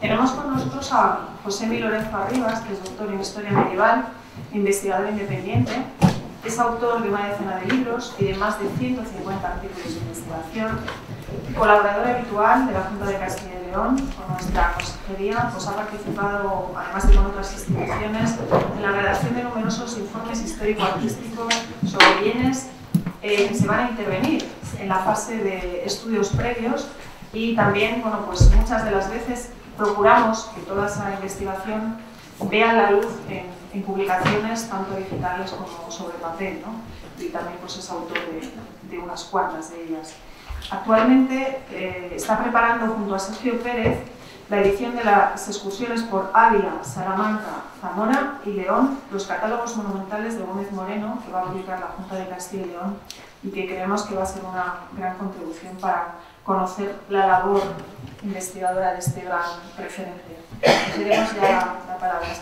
Tenemos con nosotros a José Mí Lorenzo Arribas, que es doctor en Historia Medieval, investigador independiente. Es autor de una decena de libros y de más de 150 artículos de investigación. Colaborador habitual de la Junta de Castilla y León, con nuestra consejería, pues ha participado, además de con otras instituciones, en la redacción de numerosos informes histórico-artísticos sobre bienes que se van a intervenir en la fase de estudios previos, y también, bueno, pues muchas de las veces procuramos que toda esa investigación vea la luz en publicaciones tanto digitales como sobre papel, ¿no? Y también pues es autor de unas cuantas de ellas. Actualmente está preparando junto a Sergio Pérez la edición de las excursiones por Ávila, Salamanca, Zamora y León, los catálogos monumentales de Gómez Moreno, que va a publicar la Junta de Castilla y León, y que creemos que va a ser una gran contribución para conocer la labor investigadora de este gran referente. Tenemos ya la palabra a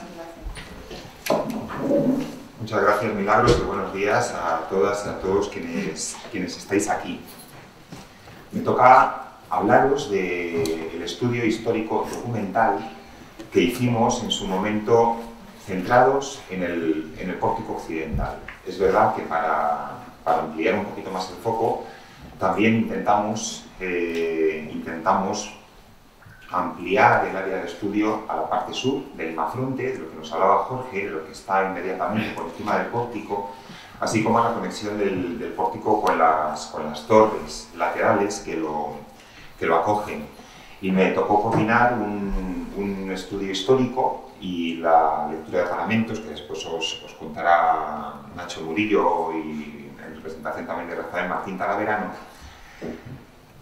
continuación. Muchas gracias, Milagros, y buenos días a todas y a todos quienes estáis aquí. Me toca hablaros del estudio histórico documental que hicimos en su momento centrados en el pórtico occidental. Es verdad que para ampliar un poquito más el foco, también intentamos ampliar el área de estudio a la parte sur del Mafronte, de lo que nos hablaba Jorge, de lo que está inmediatamente por encima del pórtico, así como a la conexión del pórtico con las torres laterales que lo acogen. Y me tocó coordinar un estudio histórico y la lectura de paramentos, que después os contará Nacho Murillo, y en representación también de Rafael Martín Talaverano.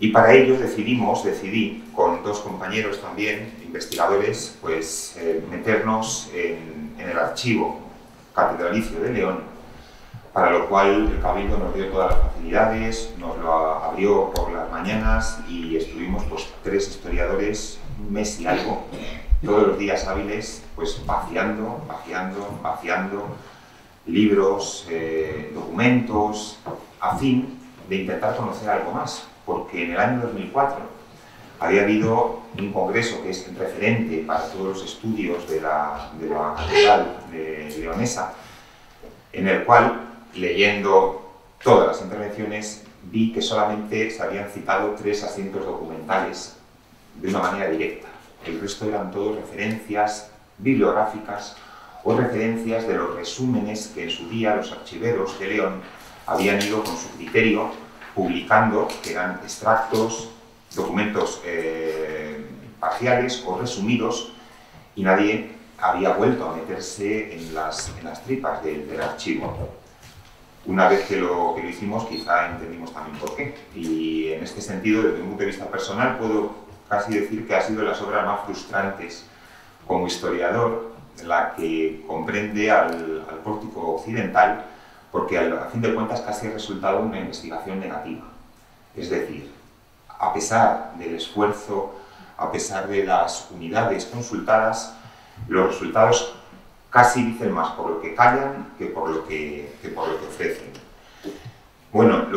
Y para ello decidí con dos compañeros también, investigadores, pues meternos en el archivo catedralicio de León, para lo cual el Cabildo nos dio todas las facilidades, nos lo abrió por las mañanas y estuvimos pues 3 historiadores, un mes y algo, todos los días hábiles, pues vaciando libros, documentos, a fin de intentar conocer algo más, porque en el año 2004 había habido un congreso que es referente para todos los estudios de la catedral leonesa, en el cual, leyendo todas las intervenciones, vi que solamente se habían citado 3 asientos documentales de una manera directa. El resto eran todos referencias bibliográficas o referencias de los resúmenes que en su día los archiveros de León habían ido con su criterio publicando, que eran extractos, documentos parciales o resumidos, y nadie había vuelto a meterse en las tripas del archivo. Una vez que lo hicimos, quizá entendimos también por qué. Y en este sentido, desde un punto de vista personal, puedo casi decir que ha sido de las obras más frustrantes como historiador, la que comprende al pórtico occidental, porque a fin de cuentas casi ha resultado una investigación negativa. Es decir, a pesar del esfuerzo, a pesar de las unidades consultadas, los resultados casi dicen más por lo que callan que por lo que ofrecen. Bueno,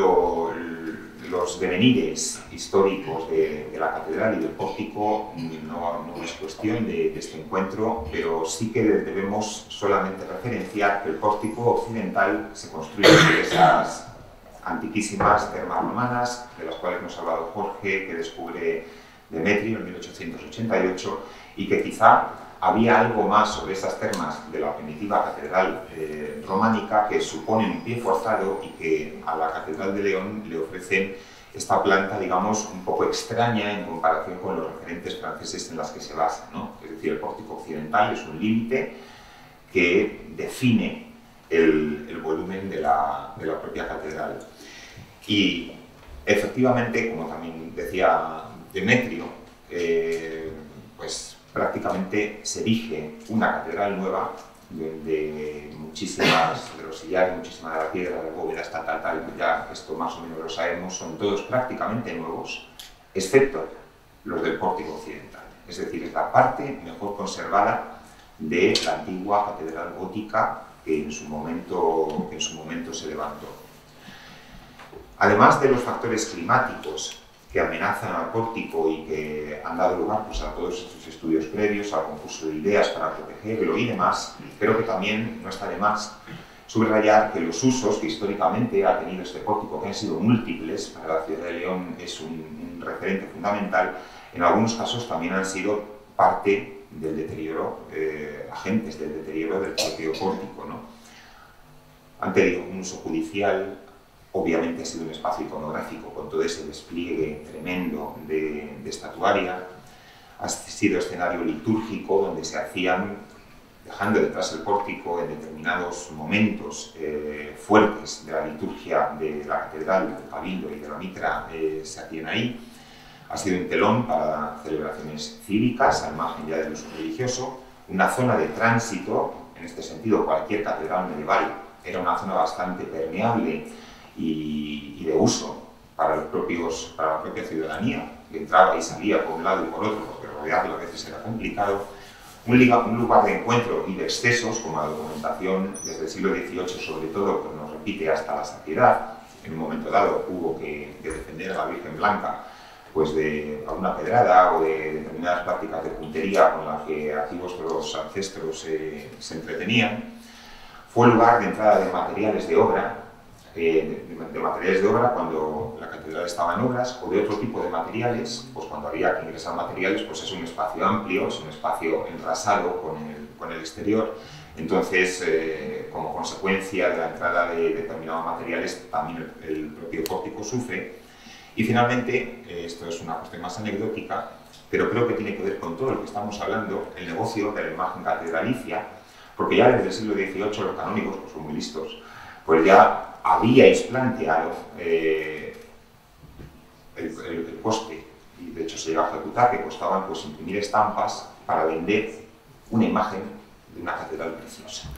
los devenires históricos de la catedral y del pórtico no es cuestión de este encuentro, pero sí que debemos solamente referenciar que el pórtico occidental se construye de esas antiquísimas termas romanas, de las cuales nos ha hablado Jorge, que descubre Demetrio en 1888, y que quizá había algo más sobre esas termas de la primitiva catedral románica que supone un pie forzado y que a la catedral de León le ofrecen esta planta, digamos, un poco extraña en comparación con los referentes franceses en las que se basa, ¿no? Es decir, el pórtico occidental es un límite que define el volumen de la propia catedral. Y efectivamente, como también decía Demetrio, pues prácticamente se erige una catedral nueva de muchísimas de los sillares, muchísima de la piedra, de bóvedas, tal, ya esto más o menos lo sabemos, son todos prácticamente nuevos, excepto los del pórtico occidental. Es decir, es la parte mejor conservada de la antigua catedral gótica que en su momento se levantó. Además de los factores climáticos que amenazan al pórtico y que han dado lugar pues, a todos estos estudios previos, al concurso de ideas para protegerlo y demás, creo que también no está de más subrayar que los usos que históricamente ha tenido este pórtico, que han sido múltiples, para la ciudad de León es un referente fundamental, en algunos casos también han sido parte del deterioro, agentes del deterioro del propio pórtico, ¿no? Han tenido un uso judicial, obviamente ha sido un espacio iconográfico con todo ese despliegue tremendo de estatuaria, ha sido escenario litúrgico donde se hacían, dejando detrás el pórtico en determinados momentos fuertes de la liturgia de la catedral, del cabildo y de la mitra, se hacían ahí. Ha sido un telón para celebraciones cívicas, al margen ya del uso religioso, una zona de tránsito, en este sentido cualquier catedral medieval era una zona bastante permeable y de uso para la propia ciudadanía, que entraba y salía por un lado y por otro, porque rodearlo a veces era complicado. Un lugar de encuentro y de excesos, como la documentación desde el siglo XVIII sobre todo, pues nos repite hasta la saciedad. En un momento dado hubo que defender a la Virgen Blanca pues de alguna pedrada o de determinadas prácticas de puntería con las que aquí vuestros ancestros se entretenían. Fue lugar de entrada de materiales de obra, cuando la catedral estaba en obras, o de otro tipo de materiales, pues cuando había que ingresar materiales, pues es un espacio amplio, es un espacio enrasado con el exterior. Entonces, como consecuencia de la entrada de determinados materiales, también el propio pórtico sufre. Y finalmente, esto es una cuestión más anecdótica, pero creo que tiene que ver con todo lo que estamos hablando, el negocio de la imagen catedralicia, porque ya desde el siglo XVIII los canónigos, pues son muy listos, pues ya habíais planteado el coste, y de hecho se llegó a ejecutar, que costaban pues imprimir estampas para vender una imagen de una catedral preciosa,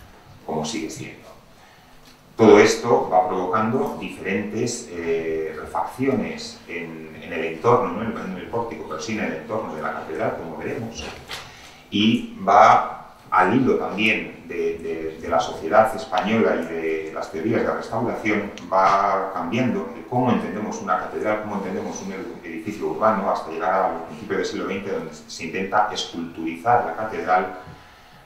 como sigue siendo. Todo esto va provocando diferentes refacciones en el entorno, no en el pórtico, pero sí en el entorno de la catedral, como veremos, y va al hilo también de la sociedad española y de las teorías de la restauración, va cambiando el cómo entendemos una catedral, cómo entendemos un edificio urbano, hasta llegar al principio del siglo XX, donde se intenta esculturizar la catedral,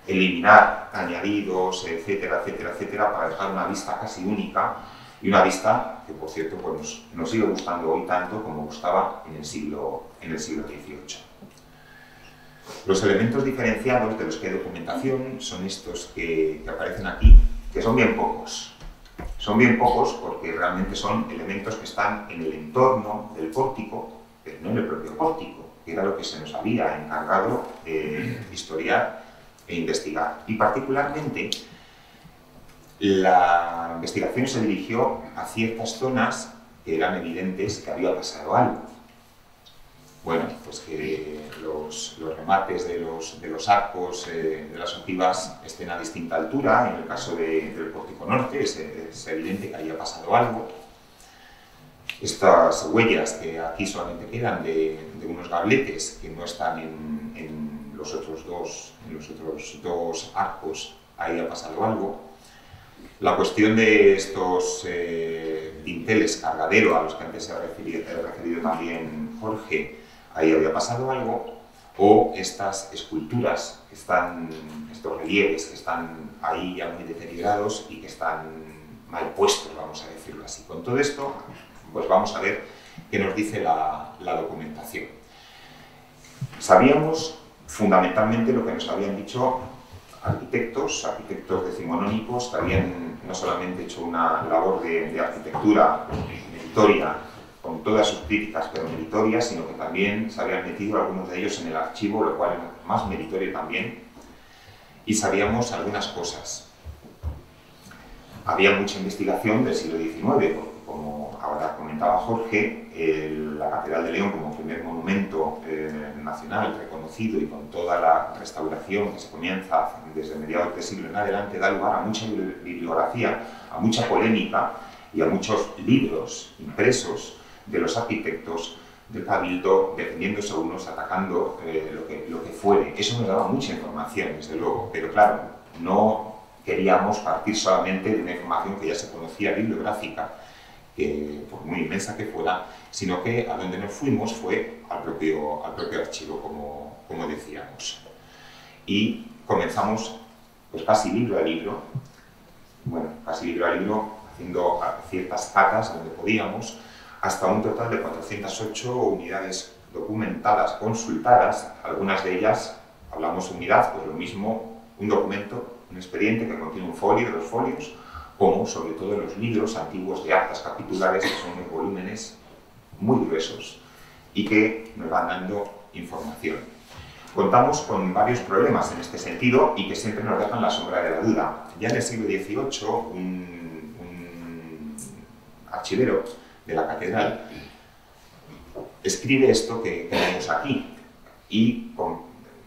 eliminar añadidos, etcétera, etcétera, etcétera, para dejar una vista casi única, y una vista que, por cierto, pues, nos sigue gustando hoy tanto como gustaba en el siglo XVIII. Los elementos diferenciados de los que hay documentación son estos que aparecen aquí, que son bien pocos. Son bien pocos porque realmente son elementos que están en el entorno del pórtico, pero no en el propio pórtico, que era lo que se nos había encargado de historiar e investigar. Y particularmente, la investigación se dirigió a ciertas zonas que eran evidentes que había pasado algo. Bueno, pues que los remates de los arcos de las ojivas estén a distinta altura. En el caso del pórtico norte es evidente que haya pasado algo. Estas huellas que aquí solamente quedan de unos gabletes que no están en los otros dos arcos, ahí ha pasado algo. La cuestión de estos dinteles cargadero a los que antes se ha referido también Jorge, ahí había pasado algo, o estas esculturas, estos relieves que están ahí ya muy deteriorados y que están mal puestos, vamos a decirlo así. Con todo esto, pues vamos a ver qué nos dice la documentación. Sabíamos fundamentalmente lo que nos habían dicho arquitectos decimonónicos que habían no solamente hecho una labor de arquitectura meritoria, con todas sus críticas pero meritorias, sino que también se habían metido algunos de ellos en el archivo, lo cual es más meritorio también, y sabíamos algunas cosas. Había mucha investigación del siglo XIX, porque como ahora comentaba Jorge, la Catedral de León como primer monumento nacional reconocido y con toda la restauración que se comienza desde mediados del siglo en adelante, da lugar a mucha bibliografía, a mucha polémica y a muchos libros impresos de los arquitectos del Cabildo, defendiéndose unos, atacando lo que fuere. Eso nos daba mucha información, desde luego, pero claro, no queríamos partir solamente de una información que ya se conocía bibliográfica, que, por muy inmensa que fuera, sino que a donde nos fuimos fue al propio archivo, como decíamos. Y comenzamos pues casi libro a libro, haciendo ciertas catas donde podíamos, hasta un total de 408 unidades documentadas, consultadas. Algunas de ellas, hablamos unidad, pues lo mismo, un documento, un expediente que contiene un folio, 2 folios, como sobre todo los libros antiguos de actas capitulares, que son unos volúmenes muy gruesos y que nos van dando información. Contamos con varios problemas en este sentido y que siempre nos dejan la sombra de la duda. Ya en el siglo XVIII, un archivero de la catedral escribe esto que tenemos aquí y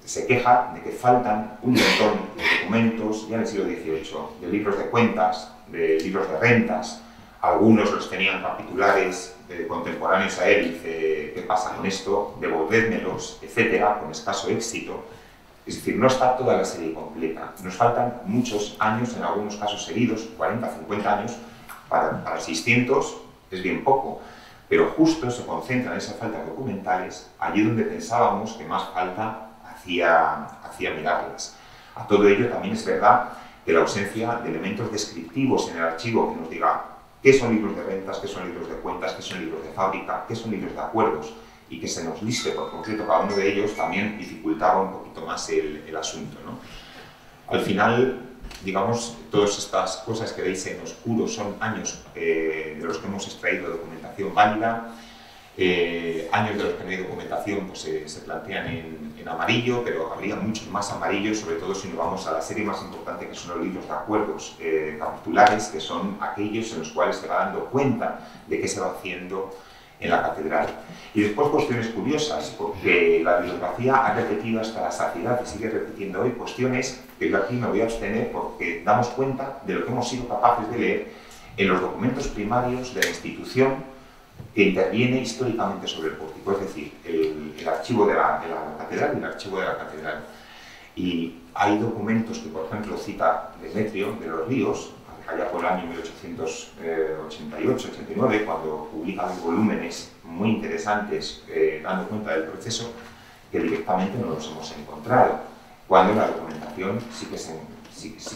se queja de que faltan un montón de documentos, ya en el siglo XVIII, de libros de cuentas, de libros de rentas. Algunos los tenían capitulares contemporáneos a él, dice, ¿qué pasa con esto? Devolvédmelos, etcétera, con escaso éxito. Es decir, no está toda la serie completa. Nos faltan muchos años, en algunos casos seguidos, 40, 50 años, para 600 es bien poco, pero justo se concentra en esas faltas documentales, allí donde pensábamos que más falta hacía mirarlas. A todo ello también es verdad que la ausencia de elementos descriptivos en el archivo que nos diga qué son libros de rentas, qué son libros de cuentas, qué son libros de fábrica, qué son libros de acuerdos, y que se nos liste por completo cada uno de ellos, también dificultaba un poquito más el asunto, ¿no? Al final, digamos, todas estas cosas que veis en oscuro son años de los que hemos extraído documentación válida, años de los que no hay documentación pues, se plantean en amarillo, pero habría muchos más amarillos, sobre todo si nos vamos a la serie más importante, que son los libros de acuerdos capitulares, que son aquellos en los cuales se va dando cuenta de qué se va haciendo en la catedral. Y después cuestiones curiosas, porque la bibliografía ha repetido hasta la saciedad y sigue repitiendo hoy cuestiones que yo aquí me voy a abstener porque damos cuenta de lo que hemos sido capaces de leer en los documentos primarios de la institución que interviene históricamente sobre el pórtico, es decir, el archivo de la catedral y el archivo de la catedral. Y hay documentos que, por ejemplo, cita Demetrio de los Ríos, allá por el año 1888-89, cuando publica volúmenes muy interesantes dando cuenta del proceso, que directamente no los hemos encontrado, cuando la documentación sí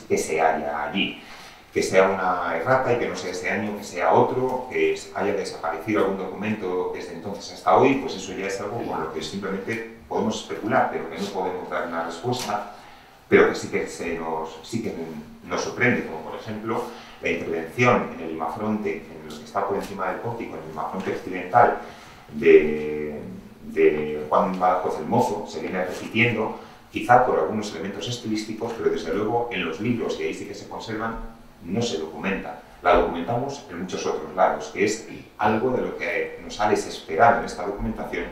que se halla allí. Que sea una errata y que no sea ese año, que sea otro, que haya desaparecido algún documento desde entonces hasta hoy, pues eso ya es algo con lo que simplemente podemos especular, pero que no podemos dar una respuesta, pero que sí que nos sorprende, como por ejemplo la intervención en el imafronte, en lo que está por encima del pórtico, en el imafronte occidental de Juan Badajoz el Mozo, se viene repitiendo, quizá por algunos elementos estilísticos, pero desde luego en los libros, y ahí sí que se conservan, no se documenta. La documentamos en muchos otros lados, que es algo de lo que nos ha desesperado en esta documentación.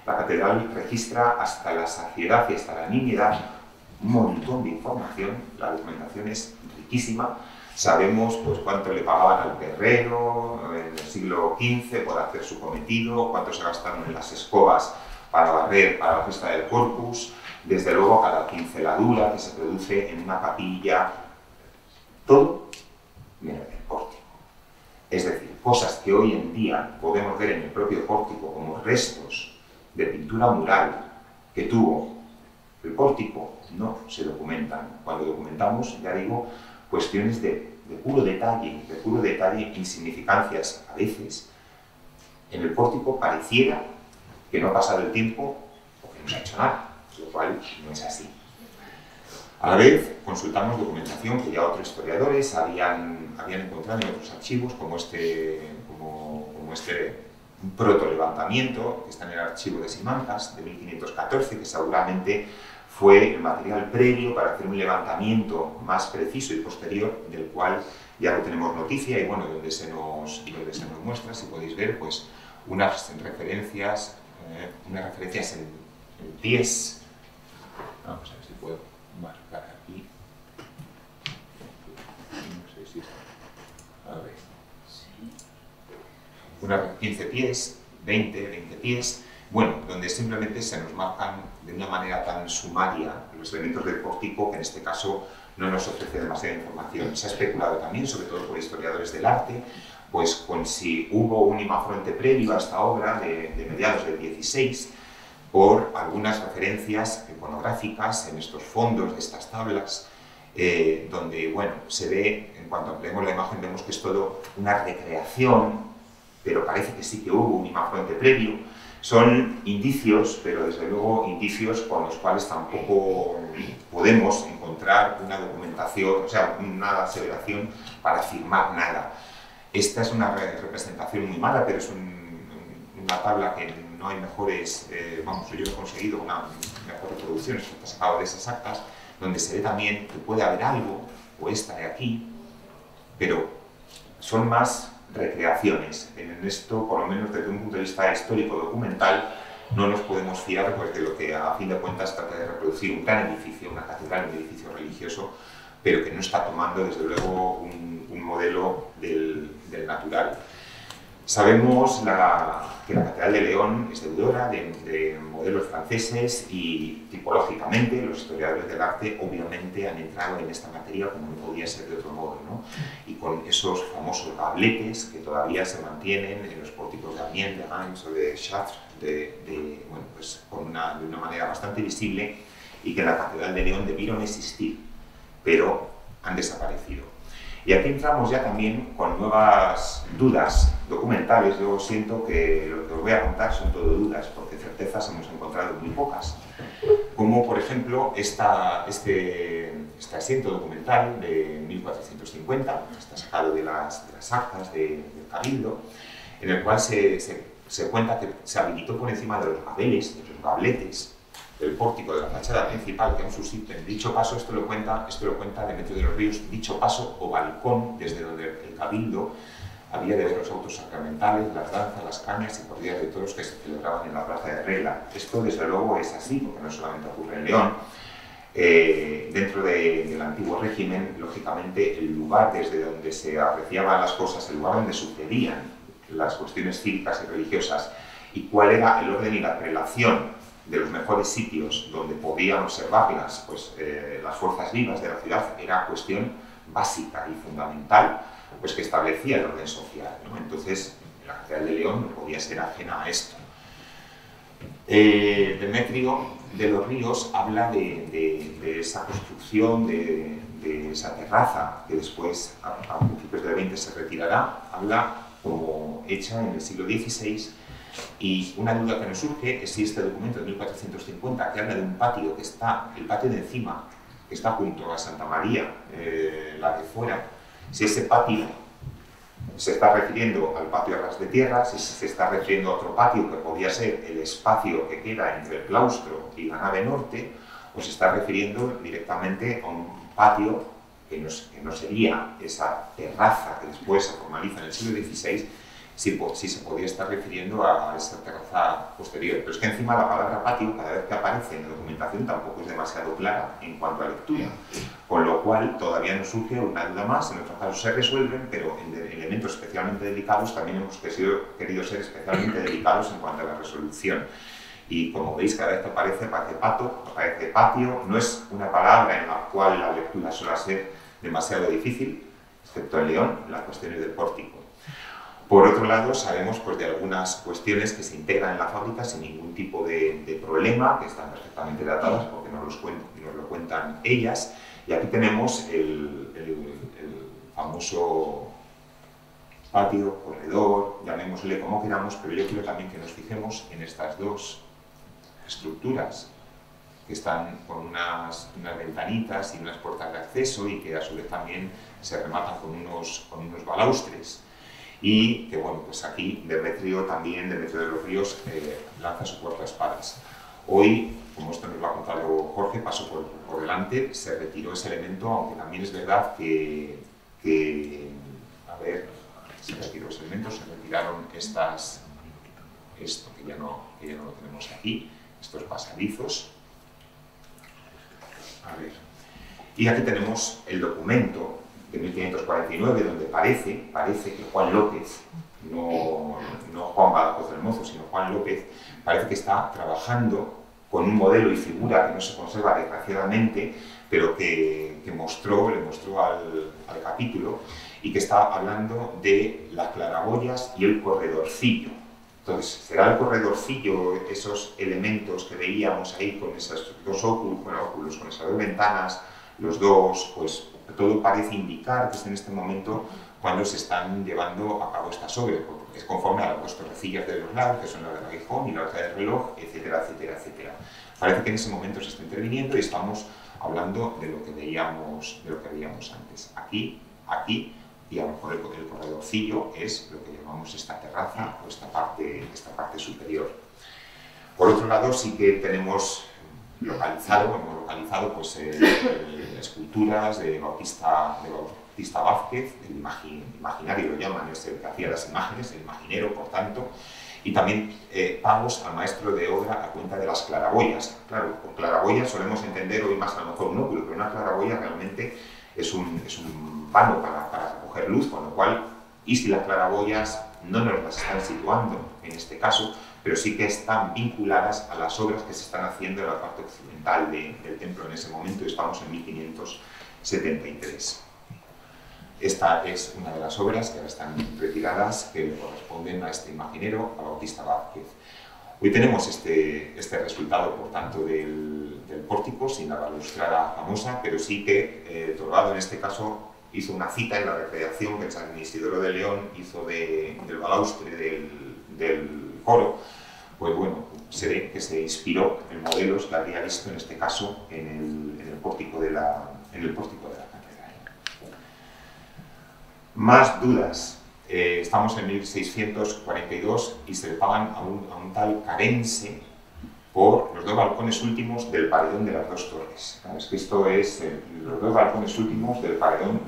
La catedral registra hasta la saciedad y hasta la nimiedad un montón de información. La documentación es riquísima. Sabemos pues, cuánto le pagaban al perrero en el siglo XV por hacer su cometido, cuánto se gastaron en las escobas para barrer para la fiesta del Corpus, desde luego cada pinceladura que se produce en una capilla, todo menos el pórtico. Es decir, cosas que hoy en día podemos ver en el propio pórtico como restos de pintura mural que tuvo el pórtico, no se documentan. Cuando documentamos, ya digo, cuestiones de puro detalle, insignificancias a veces. En el pórtico pareciera que no ha pasado el tiempo o que no se ha hecho nada, lo cual no es así. A la vez, consultamos documentación que ya otros historiadores habían encontrado en otros archivos, como este proto-levantamiento, que está en el archivo de Simancas, de 1514, que seguramente fue el material previo para hacer un levantamiento más preciso y posterior, del cual ya no tenemos noticia, y bueno, donde se nos muestra, si podéis ver, pues unas referencias en pies. Vamos a ver si puedo marcar aquí. No sé si está. A ver. Unas 15 pies, 20 pies, bueno, donde simplemente se nos marcan de una manera tan sumaria los elementos del pórtico que en este caso no nos ofrece demasiada información. Se ha especulado también, sobre todo por historiadores del arte, pues con si hubo un imafronte previo a esta obra de mediados del 16, por algunas referencias iconográficas en estos fondos de estas tablas, donde, bueno, se ve, en cuanto ampliemos la imagen, vemos que es todo una recreación, pero parece que sí que hubo un imafronte previo. Son indicios, pero desde luego indicios con los cuales tampoco podemos encontrar una documentación, o sea, una aseveración para afirmar nada. Esta es una representación muy mala, pero es una tabla que no hay mejores, vamos, yo no he conseguido una mejor reproducción, esto está sacado de esas actas, donde se ve también que puede haber algo, o esta de aquí, pero son más recreaciones. En esto, por lo menos desde un punto de vista histórico-documental, no nos podemos fiar pues, de lo que a fin de cuentas trata de reproducir un gran edificio, una catedral, un edificio religioso, pero que no está tomando desde luego un modelo del natural. Sabemos que la Catedral de León es deudora de modelos franceses y tipológicamente los historiadores del arte obviamente han entrado en esta materia como no podía ser de otro modo, ¿no? Y con esos famosos gabletes que todavía se mantienen en los pórticos de Amiens, de Reims o de Chartres, bueno, pues de una manera bastante visible, y que en la Catedral de León debieron existir, pero han desaparecido. Y aquí entramos ya también con nuevas dudas documentales. Yo siento que lo que os voy a contar son todo dudas, porque certezas hemos encontrado muy pocas. Como, por ejemplo, este asiento documental de 1450, está sacado de las actas del Cabildo, en el cual se cuenta que se habilitó por encima de los gabeles, de los gabletes, del pórtico de la fachada principal, que aún subsiste en dicho paso. Esto lo cuenta Demetrio de los Ríos, dicho paso o balcón desde donde el Cabildo había de ver los autos sacramentales, las danzas, las cañas y corridas de toros que se celebraban en la plaza de Regla. Esto desde luego es así, porque no solamente ocurre en León. Dentro del antiguo régimen, lógicamente, el lugar desde donde se apreciaban las cosas, el lugar donde sucedían las cuestiones cívicas y religiosas, y cuál era el orden y la prelación de los mejores sitios donde podían observarlas pues, las fuerzas vivas de la ciudad, era cuestión básica y fundamental, pues que establecía el orden social, ¿no? Entonces, la Catedral de León no podía ser ajena a esto. Demetrio de los Ríos habla de esa construcción, de esa terraza que después, a principios del XX, se retirará, habla como hecha en el siglo XVI. Y una duda que nos surge es si este documento de 1450, que habla de un patio que está, el patio de encima, que está junto a Santa María, la de fuera, si ese patio se está refiriendo al patio a ras de tierra, si se está refiriendo a otro patio que podría ser el espacio que queda entre el claustro y la nave norte, o se está refiriendo directamente a un patio que no sería esa terraza que después se formaliza en el siglo XVI, si se podía estar refiriendo a esa terraza posterior. Pero es que encima la palabra patio, cada vez que aparece en la documentación, tampoco es demasiado clara en cuanto a lectura, con lo cual todavía nos surge una duda más. En otros casos se resuelven, pero en elementos especialmente delicados también hemos querido ser especialmente delicados en cuanto a la resolución. Y como veis, cada vez que aparece patio, no es una palabra en la cual la lectura suele ser demasiado difícil, excepto en León, las cuestiones del pórtico. Por otro lado, sabemos pues, de algunas cuestiones que se integran en la fábrica sin ningún tipo de problema, que están perfectamente datadas porque nos lo cuentan ellas. Y aquí tenemos el famoso patio, corredor, llamémosle como queramos, pero yo quiero también que nos fijemos en estas dos estructuras que están con unas ventanitas y unas puertas de acceso y que a su vez también se rematan con unos balaustres. Y que bueno, pues aquí Demetrio de los Ríos lanza su cuartaespadas. Hoy, como esto nos lo ha contado Jorge, pasó por delante, se retiró ese elemento, aunque también es verdad que se retiró ese elemento, se retiraron esto que ya no lo tenemos aquí, estos pasadizos. A ver. Y aquí tenemos el documento de 1549, donde parece que Juan López, no Juan Badajoz del Mozo, sino Juan López, parece que está trabajando con un modelo y figura que no se conserva desgraciadamente, pero que le mostró al capítulo, y que está hablando de las claraboyas y el corredorcillo. Entonces, será el corredorcillo, esos elementos que veíamos ahí con esos dos óculos, con esas dos ventanas, los dos, pues todo parece indicar que es en este momento cuando se están llevando a cabo estas obras, porque es conforme a las dos torrecillas de los lados, que son la del aguijón y la otra del reloj, etcétera, etcétera, etcétera. Parece que en ese momento se está interviniendo y estamos hablando de lo que veíamos antes. Aquí, y a lo mejor el corredorcillo es lo que llamamos esta terraza o esta parte superior. Por otro lado, sí que tenemos hemos localizado pues, esculturas de Bautista Vázquez, el imaginario lo llaman, es el que hacía las imágenes, el imaginero, por tanto, y también pagos al maestro de obra a cuenta de las claraboyas. Claro, con claraboyas solemos entender hoy más a lo mejor un óculo, pero una claraboya realmente es un vano para recoger luz, con lo cual, y si las claraboyas no nos las están situando en este caso, pero sí que están vinculadas a las obras que se están haciendo en la parte occidental del templo en ese momento, y estamos en 1573. Esta es una de las obras que ahora están retiradas, que le corresponden a este imaginero, a Bautista Vázquez. Hoy tenemos este resultado, por tanto, del pórtico, sin la balustrada famosa, pero sí que Torbado, en este caso, hizo una cita en la recreación que San Isidoro de León hizo del balaustre del coro. Pues bueno, se ve que se inspiró en modelos que había visto, en este caso, en el pórtico de la catedral. Más dudas. Estamos en 1642 y se le pagan a un tal Carense por los dos balcones últimos del paredón de las dos torres. Es que esto es los dos balcones últimos del paredón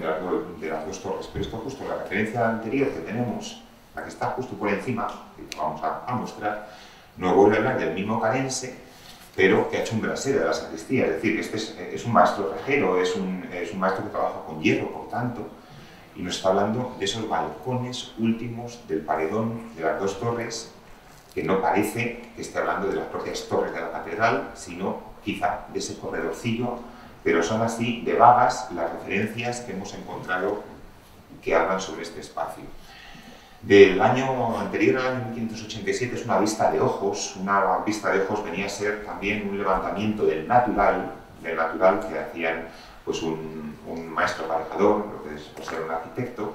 de las dos torres, pero esto justo la referencia anterior que tenemos, la que está justo por encima, que vamos a mostrar, nos vuelve a hablar del mismo Carense, pero que ha hecho un brasero de la sacristía, es decir, este es un maestro rejero, es un maestro que trabaja con hierro, por tanto, y nos está hablando de esos balcones últimos del paredón de las dos torres, que no parece que esté hablando de las propias torres de la catedral, sino quizá de ese corredorcillo, pero son así de vagas las referencias que hemos encontrado que hablan sobre este espacio. Del año anterior al año 1587 es una vista de ojos venía a ser también un levantamiento del natural que hacían pues un maestro aparejador, lo que después era un arquitecto.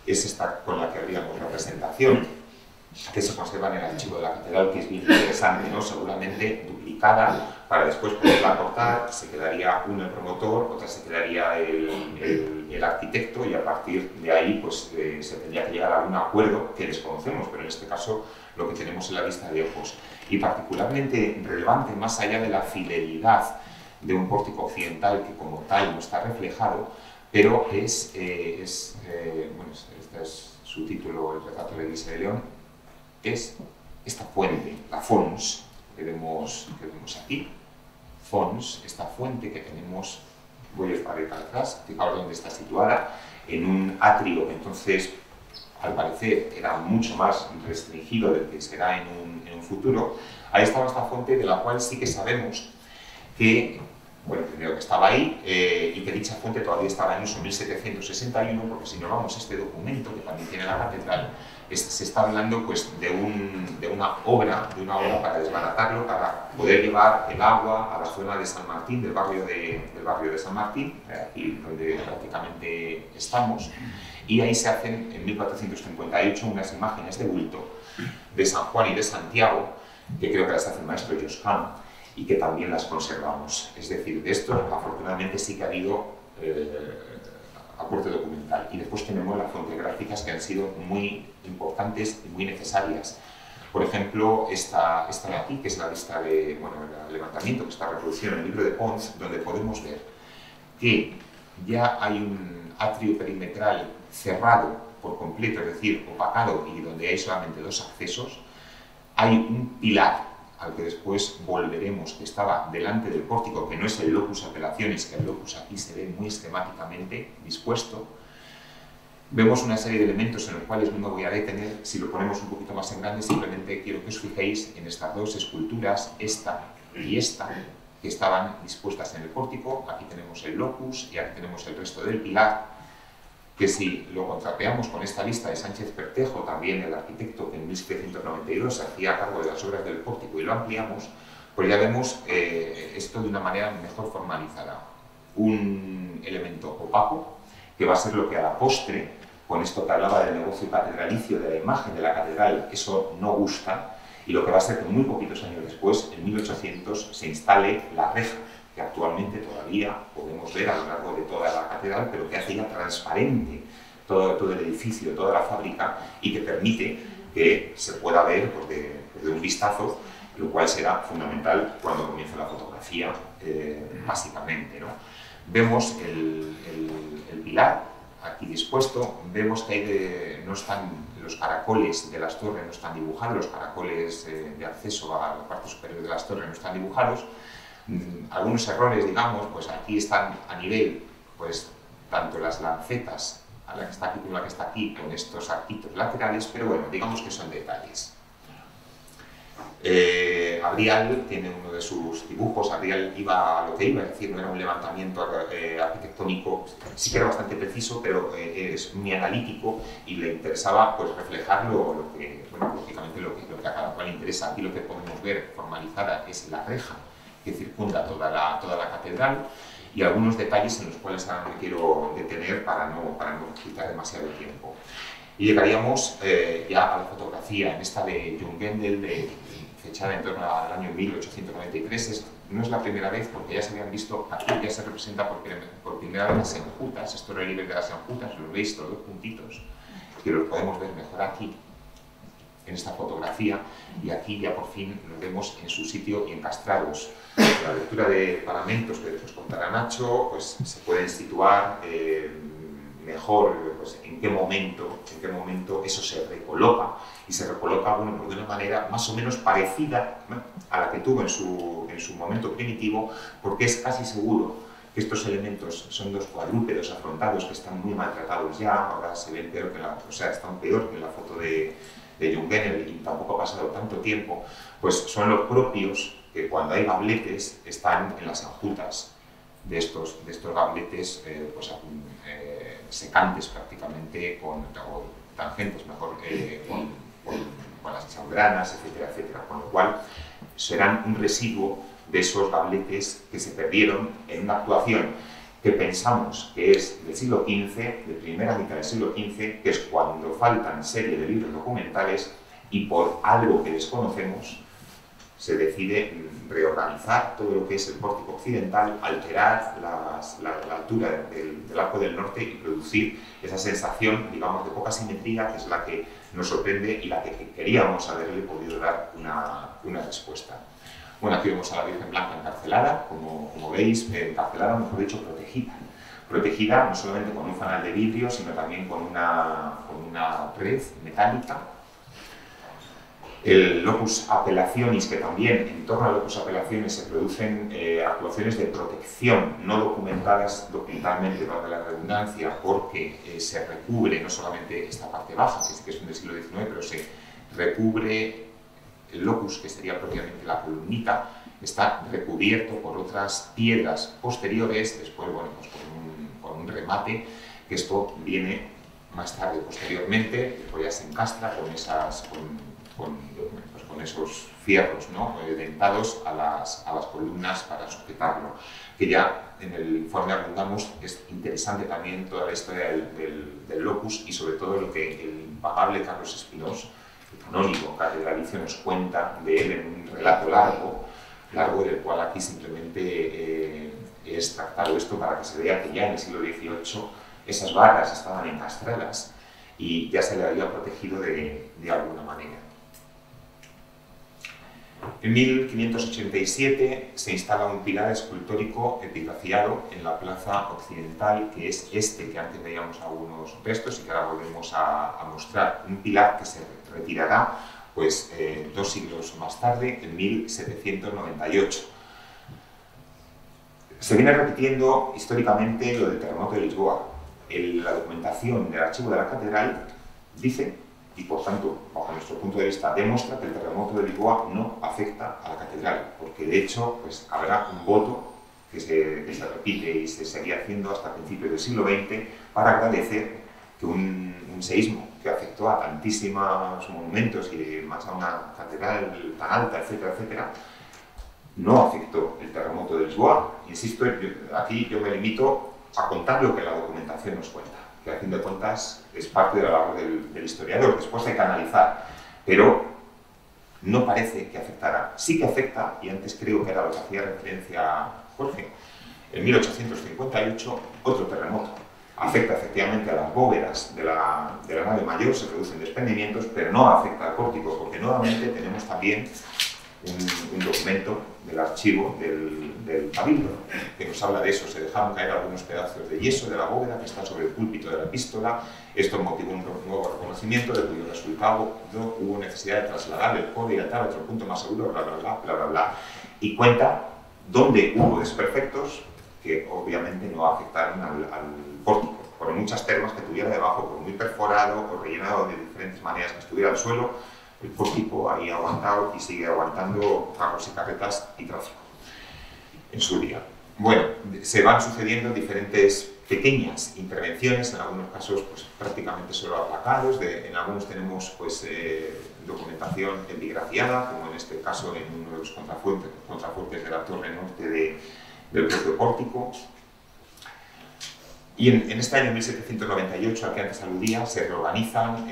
Es esta con la que abríamos la presentación, que se conserva en el archivo de la catedral, que es bien interesante, ¿no? Seguramente duplicada, para después poderla cortar, se quedaría uno el promotor, otra se quedaría el arquitecto, y a partir de ahí pues, se tendría que llegar a algún acuerdo que desconocemos, pero en este caso lo que tenemos es la vista de ojos. Y particularmente relevante, más allá de la fidelidad de un pórtico occidental que como tal no está reflejado, pero bueno, este es su título, el retrato de la Iglesia de León, es esta fuente, la Fons, que vemos aquí. Fons, esta fuente que tenemos, voy a ir para atrás, fijaos dónde está situada, en un atrio que entonces, al parecer, era mucho más restringido del que será en un futuro. Ahí estaba esta fuente, de la cual sí que sabemos que, bueno, primero que estaba ahí, y que dicha fuente todavía estaba en uso en 1761, porque si no vamos a este documento que también tiene la catedral, se está hablando pues, de una obra para desbaratarlo, para poder llevar el agua a la zona de San Martín, del barrio de San Martín, aquí donde prácticamente estamos, y ahí se hacen en 1458 unas imágenes de bulto de San Juan y de Santiago, que creo que las hace el maestro Josquin, y que también las conservamos. Es decir, de esto afortunadamente sí que ha habido aporte documental. Y después tenemos las fuentes gráficas que han sido muy importantes y muy necesarias. Por ejemplo, esta de aquí, que es la vista el levantamiento, que está reproducido en el libro de Pons, donde podemos ver que ya hay un atrio perimetral cerrado por completo, es decir, opacado, y donde hay solamente dos accesos. Hay un pilar al que después volveremos, que estaba delante del pórtico, que no es el locus apelacionis, que el locus aquí se ve muy esquemáticamente dispuesto. Vemos una serie de elementos en los cuales no me voy a detener. Si lo ponemos un poquito más en grande, simplemente quiero que os fijéis en estas dos esculturas, esta y esta, que estaban dispuestas en el pórtico. Aquí tenemos el locus y aquí tenemos el resto del pilar, que si lo contrapeamos con esta lista de Sánchez Pertejo, también el arquitecto que en 1792 se hacía cargo de las obras del pórtico, y lo ampliamos, pues ya vemos esto de una manera mejor formalizada. Un elemento opaco, que va a ser lo que a la postre, con esto que hablaba del negocio catedralicio, de la imagen de la catedral, eso no gusta, y lo que va a ser que muy poquitos años después, en 1800, se instale la reja, que actualmente todavía podemos ver a lo largo de toda la catedral, pero que hace ya transparente todo el edificio, toda la fábrica, y que permite que se pueda ver pues, de un vistazo, lo cual será fundamental cuando comience la fotografía, básicamente, ¿no? Vemos el pilar aquí dispuesto, vemos que no están los caracoles de las torres, no están dibujados, los caracoles de acceso a la parte superior de las torres no están dibujados. Algunos errores, digamos, pues aquí están a nivel, pues tanto las lancetas, a la que está aquí como la que está aquí, con estos arquitos laterales, pero bueno, digamos que son detalles. Abrial tiene uno de sus dibujos. Abrial iba a lo que iba, es decir, no era un levantamiento arquitectónico, sí que era bastante preciso, pero es muy analítico y le interesaba pues, reflejar lo que, bueno, lógicamente lo que a cada cual interesa. Aquí lo que podemos ver formalizada es la reja que circunda toda la catedral y algunos detalles en los cuales ahora me quiero detener para no quitar demasiado tiempo. Y llegaríamos ya a la fotografía, en esta de Jungendel, fechada en torno al año 1893. No es la primera vez, porque ya se habían visto, aquí ya se representa por primera vez las enjutas, estos relieves de las enjutas, los veis todos juntitos, que los podemos ver mejor aquí, en esta fotografía, y aquí ya por fin los vemos en su sitio y encastrados. La lectura de paramentos que después contará Nacho, pues se pueden situar mejor pues, en qué momento eso se recoloca, y se recoloca bueno, pues de una manera más o menos parecida, ¿no?, a la que tuvo en su momento primitivo, porque es casi seguro que estos elementos son dos cuadrúpedos afrontados que están muy maltratados ya, ahora se ven peor que están peor que en la foto de Jungendel, y tampoco ha pasado tanto tiempo, pues son los propios que cuando hay gabletes están en las enjutas de estos gabletes pues, secantes prácticamente, o tangentes mejor, con las chambranas, etcétera, etcétera, con lo cual serán un residuo de esos gabletes que se perdieron en una actuación que pensamos que es del siglo XV, de primera mitad del siglo XV, que es cuando faltan serie de libros documentales y por algo que desconocemos se decide reorganizar todo lo que es el pórtico occidental, alterar la altura del arco del norte y producir esa sensación, digamos, de poca simetría, que es la que nos sorprende y la que queríamos haberle podido dar una respuesta. Bueno, aquí vemos a la Virgen Blanca encarcelada, como veis, encarcelada, mejor dicho, protegida. Protegida no solamente con un fanal de vidrio, sino también con una red metálica. El locus apelationis, que también en torno al locus apelationis se producen actuaciones de protección no documentadas documentalmente, para la redundancia, porque se recubre no solamente esta parte baja, que sí que es del siglo XIX, pero se recubre el locus, que sería propiamente la columnita, está recubierto por otras piedras posteriores, después, bueno, pues con un remate, que esto viene más tarde, posteriormente, después ya se encastra con esos fierros, ¿no?, dentados a las columnas para sujetarlo, que ya en el informe abundamos. Es interesante también toda la historia del locus y sobre todo lo que el impagable Carlos Espinós, el canónigo catedralicio, nos cuenta de él en un relato largo del cual aquí simplemente he extractado esto para que se vea que ya en el siglo XVIII esas barras estaban encastradas y ya se le había protegido de alguna manera. En 1587 se instala un pilar escultórico epitafiado en la plaza occidental, que es este que antes veíamos algunos restos y que ahora volvemos a mostrar. Un pilar que se retirará pues, 2 siglos más tarde, en 1798. Se viene repitiendo históricamente lo del terremoto de Lisboa. La documentación del archivo de la catedral dice y por tanto, bajo nuestro punto de vista, demuestra que el terremoto de Lisboa no afecta a la catedral, porque de hecho pues, habrá un voto que se repite y se seguía haciendo hasta principios del siglo XX para agradecer que un seísmo que afectó a tantísimos monumentos y más a una catedral tan alta, etcétera, etcétera, no afectó el terremoto de Lisboa. Insisto, aquí yo me limito a contar lo que la documentación nos cuenta, que a fin de cuentas es parte de la labor del historiador. Después hay que analizar, pero no parece que afectara. Sí que afecta, y antes creo que era lo que hacía referencia Jorge, en 1858 otro terremoto. Afecta efectivamente a las bóvedas de la nave mayor, se producen desprendimientos, pero no afecta al pórtico, porque nuevamente tenemos también un documento del archivo del Cabildo que nos habla de eso. Se dejaron caer algunos pedazos de yeso de la bóveda que está sobre el púlpito de la epístola. Esto motivó un nuevo reconocimiento, de cuyo resultado hubo necesidad de trasladar el core y altar a otro punto más seguro, bla, bla, bla, bla, bla, bla. Y cuenta dónde hubo desperfectos que obviamente no afectaron al pórtico, por muchas termas que tuviera debajo, por muy perforado o rellenado de diferentes maneras que estuviera el suelo, el pórtico ahí ha aguantado y sigue aguantando carros y carretas y tráfico en su día. Bueno, se van sucediendo diferentes pequeñas intervenciones, en algunos casos pues, prácticamente solo aplacados, en algunos tenemos pues, documentación epigrafiada, como en este caso en uno de los contrafuertes de la torre norte del propio pórtico. Y en este año 1798, al que antes aludía, se reorganizan,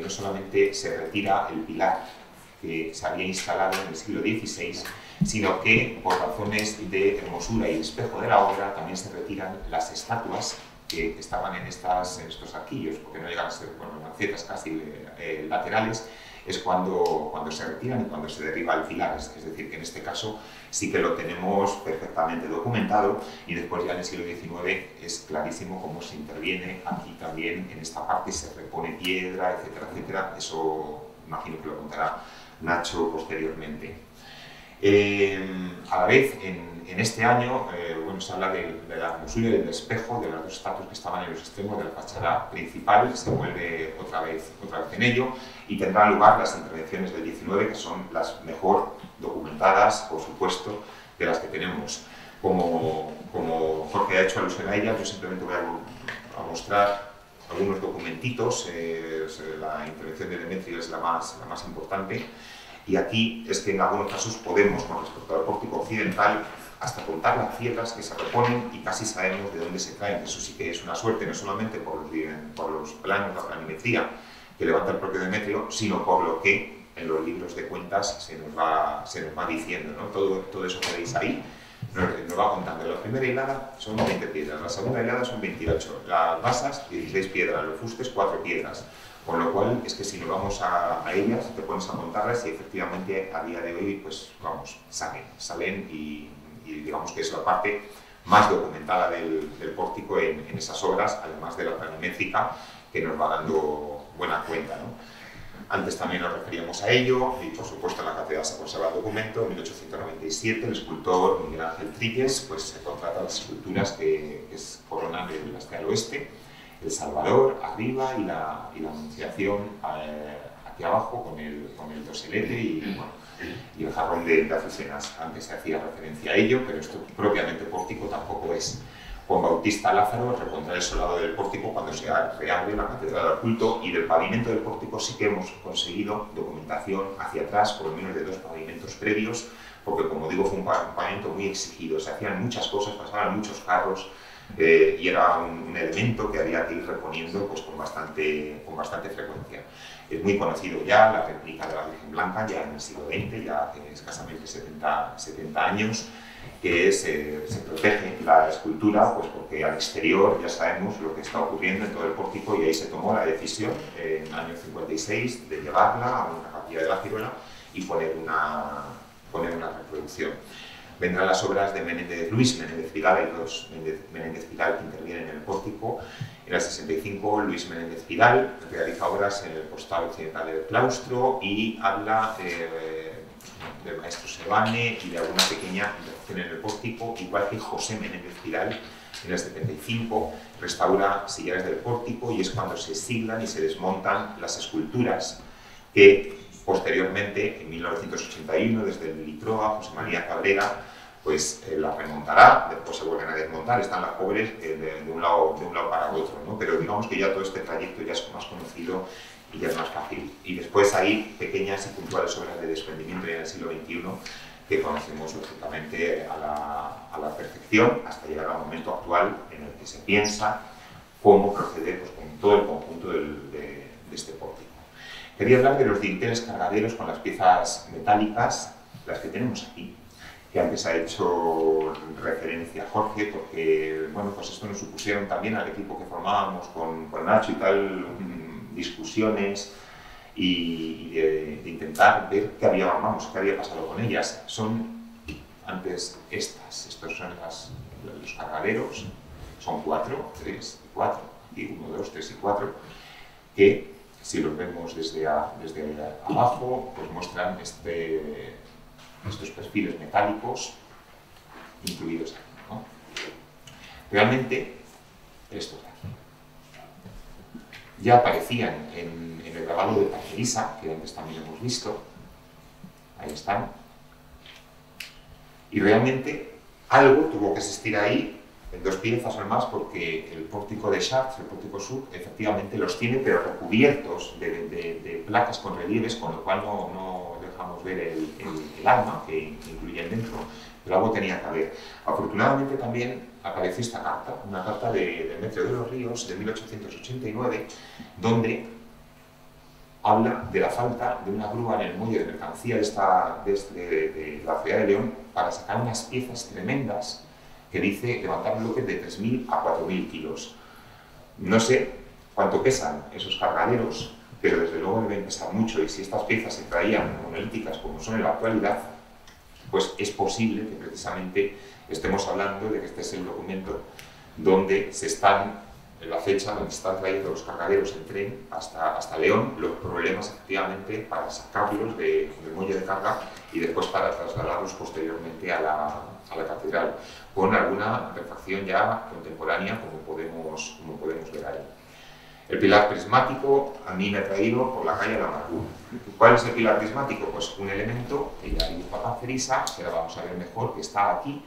no solamente se retira el pilar que se había instalado en el siglo XVI, sino que por razones de hermosura y espejo de la obra también se retiran las estatuas que estaban en estos arquillos, porque no llegan a ser, bueno, lancetas casi laterales. Es cuando se retiran y cuando se derriba el pilar, es decir, que en este caso sí que lo tenemos perfectamente documentado, y después ya en el siglo XIX es clarísimo cómo se interviene aquí también en esta parte, se repone piedra, etcétera, etcétera. Eso imagino que lo contará Nacho posteriormente. A la vez, en este año, bueno, se habla de la hermosura y del espejo de las dos estatuas que estaban en los extremos de la fachada principal, se vuelve otra vez en ello, y tendrán lugar las intervenciones del 19, que son las mejor documentadas, por supuesto, de las que tenemos. Como Jorge ha hecho alusión a ellas, yo simplemente voy a mostrar algunos documentitos. La intervención de Demetrio es la más importante. Y aquí es que en algunos casos podemos, con respecto al pórtico occidental, hasta contar las piedras que se reponen y casi sabemos de dónde se traen. Eso sí que es una suerte, no solamente por los planos, la planimetría que levanta el propio Demetrio, sino por lo que en los libros de cuentas se nos va diciendo, ¿no? Todo eso que veis ahí nos va contando. La primera hilada son 20 piedras, la segunda hilada son 28, las basas 16 piedras, los fustes 4 piedras. Con lo cual, es que si nos vamos a ellas, te pones a contarlas y efectivamente a día de hoy, pues vamos, salen y digamos que es la parte más documentada del pórtico en esas obras, además de la planimétrica, que nos va dando buena cuenta, ¿no? Antes también nos referíamos a ello, y por supuesto en la catedral se conserva el documento. En 1897 el escultor Miguel Ángel Trilles pues, se contrata las esculturas que coronan el hacia oeste, el Salvador arriba y la Anunciación aquí abajo con el doselete y el jarrón de azucenas. Antes se hacía referencia a ello, pero esto propiamente pórtico tampoco es. Juan Bautista Lázaro repondrá el solado del pórtico cuando se reabre la catedral del culto, y del pavimento del pórtico sí que hemos conseguido documentación hacia atrás, por lo menos de 2 pavimentos previos, porque como digo fue un pavimento muy exigido, se hacían muchas cosas, pasaban muchos carros, y era un elemento que había que ir reponiendo pues, con bastante frecuencia. Es muy conocido ya la réplica de la Virgen Blanca, ya en el siglo XX, ya tiene escasamente 70 años, que se protege la escultura, pues porque al exterior ya sabemos lo que está ocurriendo en todo el pórtico, y ahí se tomó la decisión en el año 56 de llevarla a una capilla de la Ciruela y poner una reproducción. Vendrán las obras de Luis Menéndez Pidal, hay 2 Menéndez Pidal que intervienen en el pórtico. En el 65 Luis Menéndez Pidal realiza obras en el costado occidental del claustro y habla del maestro Sebane y de alguna pequeña intervención en el pórtico, igual que José Menéndez Pidal en el 75 restaura sillares del pórtico, y es cuando se siglan y se desmontan las esculturas que posteriormente, en 1981, desde el Litroa, José María Cabrera, pues las remontará, después se vuelven a desmontar, están las pobres de un lado para otro, ¿no? Pero digamos que ya todo este trayecto ya es más conocido y ya es más fácil. Y después hay pequeñas y puntuales obras de desprendimiento en el siglo XXI que conocemos lógicamente a la perfección, hasta llegar al momento actual en el que se piensa cómo proceder pues, con todo el conjunto de este pórtico. Quería hablar de los dinteles cargaderos con las piezas metálicas, las que tenemos aquí, que antes ha hecho referencia Jorge, porque bueno, pues esto nos supusieron también al equipo que formábamos con Nacho y tal, discusiones y de intentar ver qué había pasado con ellas. Son antes estos son los cargaderos, son 4, 3 y 4, y 1, 2, 3 y 4, que si los vemos desde abajo, pues muestran estos perfiles metálicos incluidos aquí, ¿no? Realmente, estos de aquí ya aparecían en el grabado de Parcerisa, que antes también hemos visto, ahí están, y realmente algo tuvo que existir ahí, en 2 piezas o más, porque el pórtico de Chartres, el pórtico sur, efectivamente los tiene, pero recubiertos de placas con relieves, con lo cual no dejamos ver el arma que incluyen dentro, pero algo tenía que haber. Afortunadamente también apareció esta carta, una carta de Demetrio de los Ríos, de 1889, donde habla de la falta de una grúa en el muelle de mercancía de la ciudad de León para sacar unas piezas tremendas que dice levantar bloques de 3.000 a 4.000 kilos. No sé cuánto pesan esos cargaderos, pero desde luego deben pesar mucho, y si estas piezas se traían monolíticas como son en la actualidad, pues es posible que precisamente estemos hablando de que este es el documento donde en la fecha donde se están trayendo los cargaderos en tren hasta León, los problemas efectivamente para sacarlos del muelle de carga y después para trasladarlos posteriormente a la catedral, con alguna refacción ya contemporánea como podemos ver ahí. El pilar prismático a mí me ha traído por la calle de la Amargura. ¿Cuál es el pilar prismático? Pues un elemento que ya dibuja Parcerisa, que ahora vamos a ver mejor, que está aquí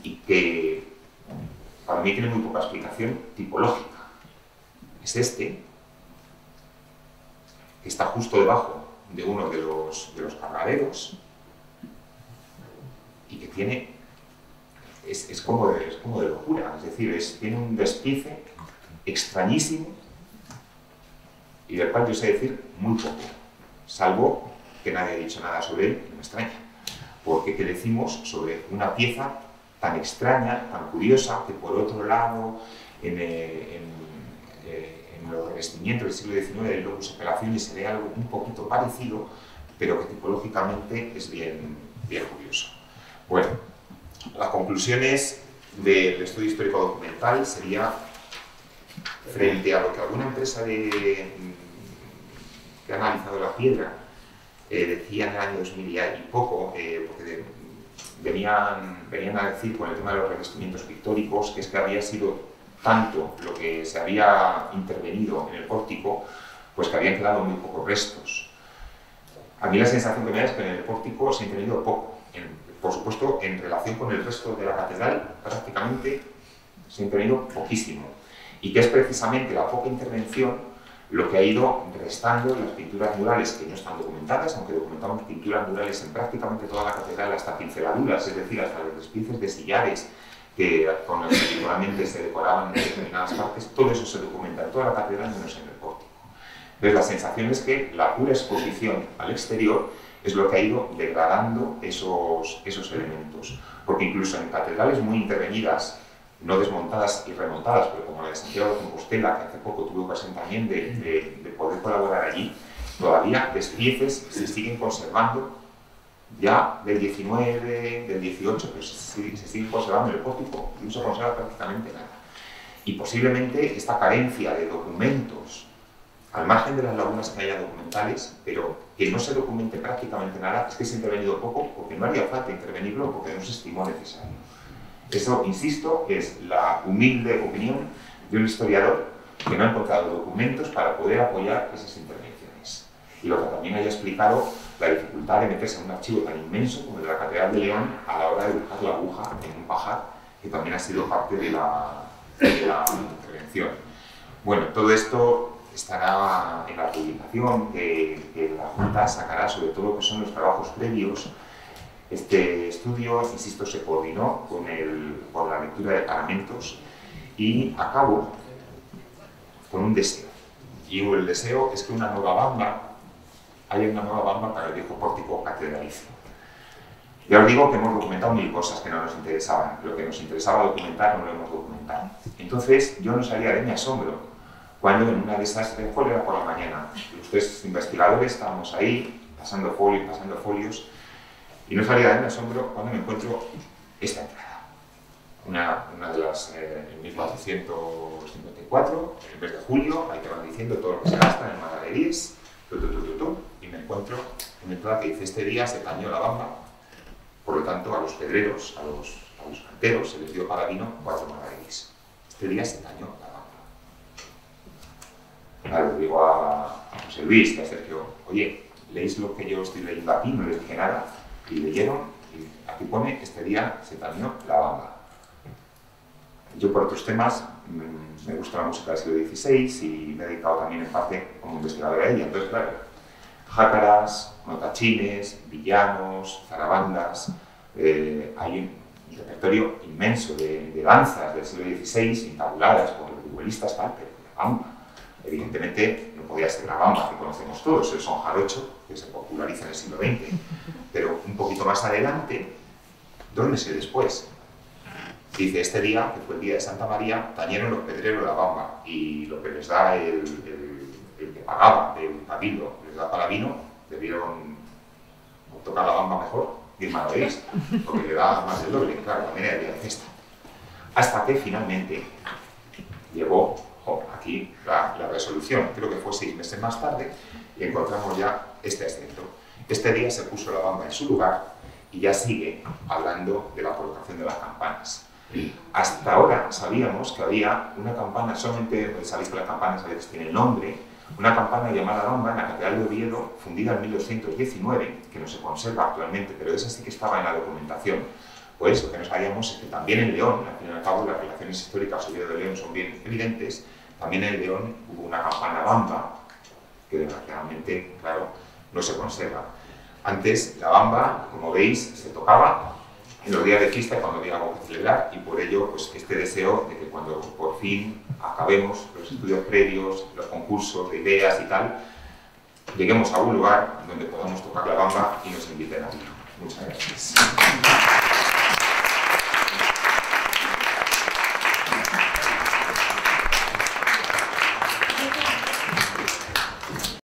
y que para mí tiene muy poca explicación tipológica. Es este, que está justo debajo de uno de los cargaderos y que tiene, es como de locura, es decir, tiene un despiece extrañísimo y del cual yo sé decir muy poco, salvo que nadie ha dicho nada sobre él, y me extraña, porque ¿qué decimos sobre una pieza tan extraña, tan curiosa, que por otro lado, en los revestimientos del siglo XIX del Locus Operationis se ve algo un poquito parecido, pero que tipológicamente es bien curioso? Bueno, las conclusiones del estudio histórico documental sería, frente a lo que alguna empresa que ha analizado la piedra decía en el año 2000 y poco, porque venían a decir con el tema de los revestimientos pictóricos, que es que había sido tanto lo que se había intervenido en el pórtico, pues que habían quedado muy pocos restos. A mí la sensación que me da es que en el pórtico se ha intervenido poco. Por supuesto, en relación con el resto de la catedral, prácticamente se ha intervenido poquísimo. Y que es precisamente la poca intervención lo que ha ido restando las pinturas murales que no están documentadas, aunque documentamos pinturas murales en prácticamente toda la catedral, hasta pinceladuras, es decir, hasta los despieces de sillares con los que habitualmente se decoraban en determinadas partes, todo eso se documenta en toda la catedral menos en el pórtico. Entonces la sensación es que la pura exposición al exterior es lo que ha ido degradando esos elementos, porque incluso en catedrales muy intervenidas, no desmontadas y remontadas, pero como la de Santiago de Compostela, que hace poco tuve ocasión también de poder colaborar allí, todavía despieces se siguen conservando ya del 19, del 18, pero se siguen conservando en el pórtico y no se conserva prácticamente nada. Y posiblemente esta carencia de documentos al margen de las lagunas que haya documentales, pero que no se documente prácticamente nada, es que se ha intervenido poco porque no haría falta intervenirlo porque no se estimó necesario. Eso, insisto, es la humilde opinión de un historiador que no ha encontrado documentos para poder apoyar esas intervenciones. Y lo que también haya explicado la dificultad de meterse en un archivo tan inmenso como el de la Catedral de León a la hora de buscar la aguja en un pajar, que también ha sido parte de la intervención. Bueno, todo esto estará en la publicación que la Junta sacará sobre todo lo que son los trabajos previos. Este estudio, insisto, se coordinó con la lectura de paramentos y acabó con un deseo. Y el deseo es que haya una nueva bamba para el viejo pórtico catedralicio. Ya os digo que hemos documentado 1000 cosas que no nos interesaban. Lo que nos interesaba documentar no lo hemos documentado. Entonces yo no salía de mi asombro cuando en una de esas, ¿cuál era por la mañana? Los 3 investigadores estábamos ahí pasando folios y no salía de mi asombro cuando me encuentro esta entrada. Una de las, en 1454, en el mes de julio, ahí te van diciendo todo lo que se gasta en magaderías, y me encuentro una entrada que dice: este día se tañó la bamba, por lo tanto a los pedreros, a los canteros, se les dio paladino 4 magaderías. Este día se tañó la bamba. Claro, digo a José Luis, a Sergio: oye, ¿leéis lo que yo estoy leyendo aquí? No les dije nada, y leyeron, y aquí pone: este día se tañó la bamba. Yo por otros temas me gusta la música del siglo XVI y me he dedicado también en parte como investigador a ella. Entonces, claro, jácaras, notachines, villanos, zarabandas, hay un repertorio inmenso de danzas del siglo XVI intabuladas por los vihuelistas, tal, pero la bamba, evidentemente, no podía ser la bamba que conocemos todos, el son jarocho, que se populariza en el siglo XX, pero un poquito más adelante, 2 meses después, dice: este día, que fue el día de Santa María, tañeron los pedreros la bamba, y lo que les da el que pagaba del cabildo, les da paladino, debieron tocar la bamba mejor, y el maravés, porque le da más del doble, claro, también era el día de fiesta. Hasta que finalmente llegó aquí la resolución, creo que fue 6 meses más tarde, y encontramos ya este extracto. Este día se puso la bamba en su lugar y ya sigue hablando de la colocación de las campanas. Hasta ahora sabíamos que había una campana, solamente sabéis que las campanas a veces tienen nombre, una campana llamada bamba en la Catedral de Oviedo, fundida en 1219, que no se conserva actualmente, pero esa sí que estaba en la documentación. Pues lo que no sabíamos es que también en León, al fin y al cabo las relaciones históricas Oviedo de León son bien evidentes, también en León hubo una campana bamba, que desgraciadamente, claro, no se conserva. Antes la bamba, como veis, se tocaba en los días de fiesta cuando había algo que celebrar, y por ello pues este deseo de que cuando por fin acabemos los estudios previos, los concursos de ideas y tal, lleguemos a un lugar donde podamos tocar la bamba y nos inviten a vino. Muchas gracias.